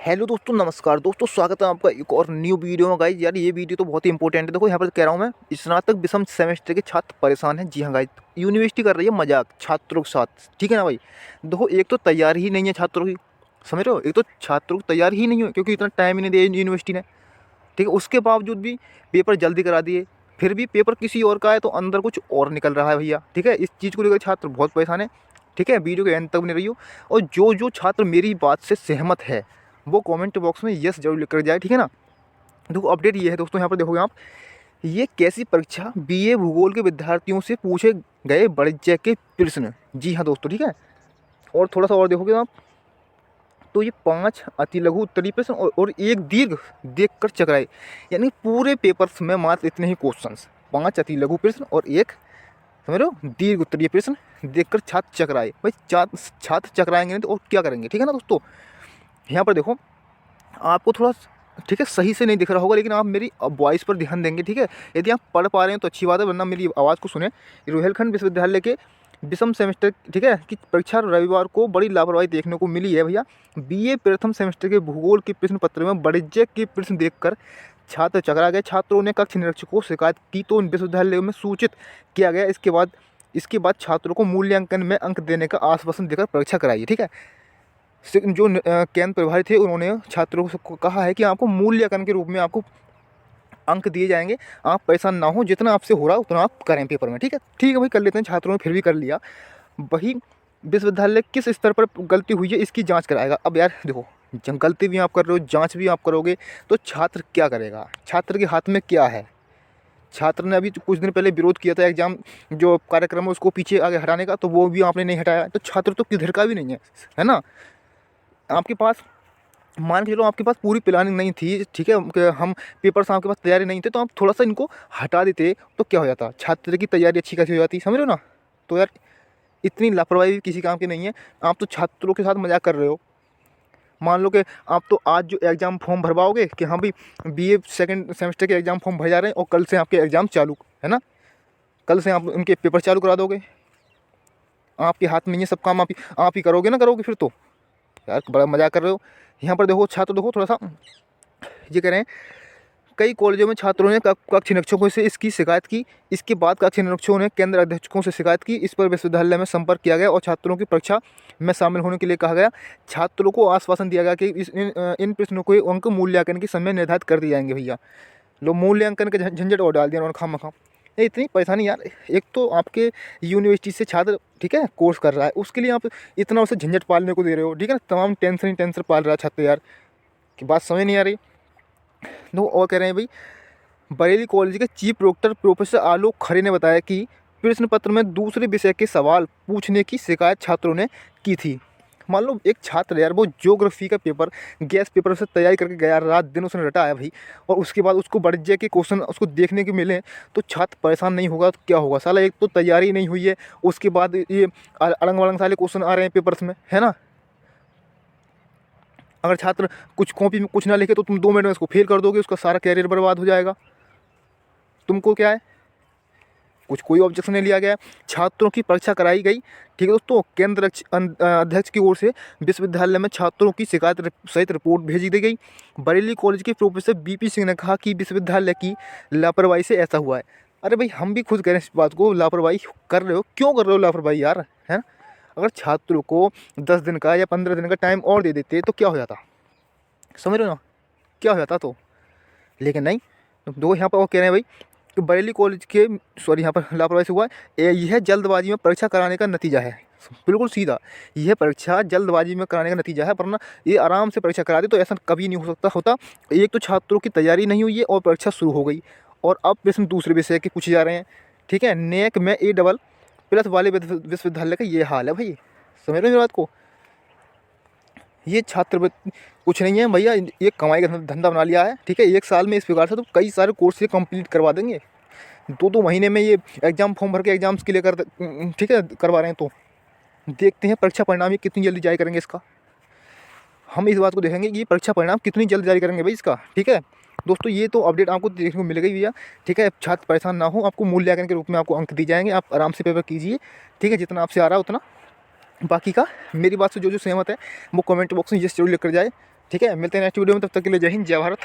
Hello दोस्तों, नमस्कार दोस्तों, स्वागत है आपका एक और न्यू वीडियो में। गाइज यार ये वीडियो तो बहुत ही इंपॉर्टेंट है। देखो यहाँ पर कह रहा हूँ मैं, स्नातक विषम सेमेस्टर के छात्र परेशान हैं। जी हाँ गाइज, यूनिवर्सिटी कर रही है मजाक छात्रों के साथ। ठीक है ना भाई। देखो एक तो तैयारी ही नहीं है छात्रों की, समझ रहे हो। एक तो छात्रों की तैयारी ही नहीं है क्योंकि इतना टाइम ही नहीं दिया यूनिवर्सिटी ने। ठीक है, उसके बावजूद भी पेपर जल्दी करा दिए। फिर भी पेपर किसी और का है तो अंदर कुछ और निकल रहा है भैया। ठीक है, इस चीज़ को लेकर छात्र बहुत परेशान है। ठीक है, वीडियो के एंड तक बने रहियो। और जो जो छात्र मेरी बात से सहमत है वो कमेंट बॉक्स में यस जरूर लिख कर जाए। ठीक है ना। देखो अपडेट ये है दोस्तों, यहाँ पर देखोगे आप, ये कैसी परीक्षा बीए भूगोल के विद्यार्थियों से पूछे गए वाणिज्य के प्रश्न। जी हाँ दोस्तों, ठीक है। और थोड़ा सा और देखोगे आप तो ये 5 अति लघु उत्तरीय प्रश्न और एक दीर्घ देखकर चकराए। यानी पूरे पेपर्स में मात्र इतने ही क्वेश्चंस, 5 अति लघु प्रश्न और एक, समझ रहे हो, दीर्घ उत्तरीय प्रश्न देखकर छात्र चकराए। भाई छात्र चकराएंगे नहीं तो और क्या करेंगे। ठीक है ना दोस्तों। यहाँ पर देखो आपको थोड़ा, ठीक है, सही से नहीं दिख रहा होगा, लेकिन आप मेरी वॉइस पर ध्यान देंगे। ठीक है, यदि आप पढ़ पा रहे हैं तो अच्छी बात है, वरना मेरी आवाज़ को सुने। रोहिलखंड विश्वविद्यालय के विषम सेमेस्टर, ठीक है, की परीक्षा रविवार को बड़ी लापरवाही देखने को मिली है भैया। बीए प्रथम सेमेस्टर के भूगोल के प्रश्न पत्र में वाणिज्य के प्रश्न देखकर छात्र चकरा गए। छात्रों ने कक्ष निरीक्षक को शिकायत की तो विश्वविद्यालय में सूचित किया गया। इसके बाद छात्रों को मूल्यांकन में अंक देने का आश्वासन देकर परीक्षा कराई। ठीक है, जो केंद्र प्रभारी थे उन्होंने छात्रों को कहा है कि आपको मूल्यांकन के रूप में आपको अंक दिए जाएंगे। आप परेशान ना हो, जितना आपसे हो रहा उतना आप करें पेपर में। ठीक है भाई, कर लेते हैं। छात्रों ने फिर भी कर लिया। वही विश्वविद्यालय किस स्तर पर गलती हुई है इसकी जांच कराएगा। अब यार देखो, जब गलती भी आप कर रहे हो, जांच भी आप करोगे, तो छात्र क्या करेगा। छात्र के हाथ में क्या है। छात्र ने अभी कुछ दिन पहले विरोध किया था एग्जाम जो कार्यक्रम है उसको पीछे आगे हटाने का, तो वो भी आपने नहीं हटाया। तो छात्र तो किधर का भी नहीं है ना। आपके पास, मान के चलो आपके पास पूरी प्लानिंग नहीं थी, ठीक है, कि हम पेपर्स आपके पास तैयारी नहीं थे, तो आप थोड़ा सा इनको हटा देते तो क्या हो जाता, छात्र की तैयारी अच्छी खासी हो जाती, समझ रहे हो ना। तो यार इतनी लापरवाही भी किसी काम की नहीं है। आप तो छात्रों के साथ मजाक कर रहे हो। मान लो कि आप तो आज जो एग्ज़ाम फॉर्म भरवाओगे कि हाँ भाई बीए सेकंड सेमेस्टर के एग्ज़ाम फॉर्म भर जा रहे हैं और कल से आपके एग्ज़ाम चालू है ना, कल से आप उनके पेपर चालू करा दोगे। आपके हाथ में ये सब काम आप ही करोगे ना, करोगे फिर तो। यार बड़ा मजाक कर रहे हो। यहाँ पर देखो छात्र, देखो थोड़ा सा ये कह रहे हैं, कई कॉलेजों में छात्रों ने कक्ष निरीक्षकों से इसकी शिकायत की। इसके बाद कक्ष निरीक्षकों ने केंद्र अध्यक्षों से शिकायत की। इस पर विश्वविद्यालय में संपर्क किया गया और छात्रों की परीक्षा में शामिल होने के लिए कहा गया। छात्रों को आश्वासन दिया गया कि इन प्रश्नों को अंक मूल्यांकन के समय निर्धारित कर दिए जाएंगे। भैया लो, मूल्यांकन के झंझट और डाल दिया उन्होंने खामखा। ये इतनी परेशानी यार। एक तो आपके यूनिवर्सिटी से छात्र, ठीक है, कोर्स कर रहा है, उसके लिए आप इतना उसे झंझट पालने को दे रहे हो। ठीक है ना, तमाम टेंशन ही टेंशन पाल रहा है छात्र यार, की बात समझ नहीं आ रही। तो और कह रहे हैं भाई, बरेली कॉलेज के चीफ डॉक्टर प्रोफेसर आलोक खरे ने बताया कि प्रश्न पत्र में दूसरे विषय के सवाल पूछने की शिकायत छात्रों ने की थी। मान लो एक छात्र यार, वो ज्योग्राफी का पेपर, गैस पेपर से तैयारी करके गया, रात दिन उसने रटा है भाई, और उसके बाद उसको वाणिज्य के क्वेश्चन उसको देखने के मिले, तो छात्र परेशान नहीं होगा तो क्या होगा। साला एक तो तैयारी नहीं हुई है, उसके बाद ये अलग वलंग साले क्वेश्चन आ रहे हैं पेपर्स में, है ना। अगर छात्र कुछ कॉपी में कुछ ना लिखे तो तुम 2 मिनट में उसको फेल कर दोगे, उसका सारा कैरियर बर्बाद हो जाएगा। तुमको क्या है, कुछ कोई ऑब्जेक्शन नहीं लिया गया। छात्रों की परीक्षा कराई गई। ठीक है दोस्तों, केंद्र अध्यक्ष की ओर से विश्वविद्यालय में छात्रों की शिकायत सहित रिपोर्ट भेजी दी गई। बरेली कॉलेज के प्रोफेसर बीपी सिंह ने कहा कि विश्वविद्यालय की लापरवाही से ऐसा हुआ है। अरे भाई, हम भी खुद कह रहे हैं इस बात को, लापरवाही कर रहे हो, क्यों कर रहे हो लापरवाही यार, है। अगर छात्रों को 10 दिन का या 15 दिन का टाइम और दे देते तो क्या हो जाता, समझ रहे हो ना, क्या हो जाता। तो लेकिन नहीं, दो यहाँ पर वो कह रहे हैं भाई कि बरेली कॉलेज के, सॉरी, यहाँ पर लापरवाही से हुआ है। यह जल्दबाजी में परीक्षा कराने का नतीजा है। बिल्कुल सीधा, यह परीक्षा जल्दबाजी में कराने का नतीजा है, वरना ये आराम से परीक्षा करा दे तो ऐसा कभी नहीं हो सकता होता। एक तो छात्रों की तैयारी नहीं हुई है और परीक्षा शुरू हो गई, और अब प्रश्न दूसरे विषय के पूछे जा रहे हैं। ठीक है, नेक में A++ वाले विश्वविद्यालय का ये हाल है भाई, समझ रहे हो मेरी बात को। ये छात्र कुछ नहीं है भैया, ये कमाई का धंधा बना लिया है। ठीक है, एक साल में इस प्रकार से तो कई सारे कोर्स ये कंप्लीट करवा देंगे। 2-2 महीने में ये एग्ज़ाम फॉर्म भर के एग्ज़ाम्स के लिए ठीक है, करवा रहे हैं। तो देखते हैं परीक्षा परिणाम ये कितनी जल्दी जारी करेंगे इसका। हम इस बात को देखेंगे कि ये परीक्षा परिणाम कितनी जल्द जारी करेंगे भाई इसका। ठीक है दोस्तों, ये तो अपडेट आपको देखने को मिलेगी भैया। ठीक है, छात्र परेशान ना हो, आपको मूल्यांकन के रूप में आपको अंक दिए जाएंगे। आप आराम से पेपर कीजिए। ठीक है, जितना आपसे आ रहा है उतना। बाकी का मेरी बात से जो जो सहमत है वो कमेंट बॉक्स में यस जरूर लिख कर जाए। ठीक है, मिलते हैं नेक्स्ट वीडियो में, तब तक के लिए जय हिंद जय भारत।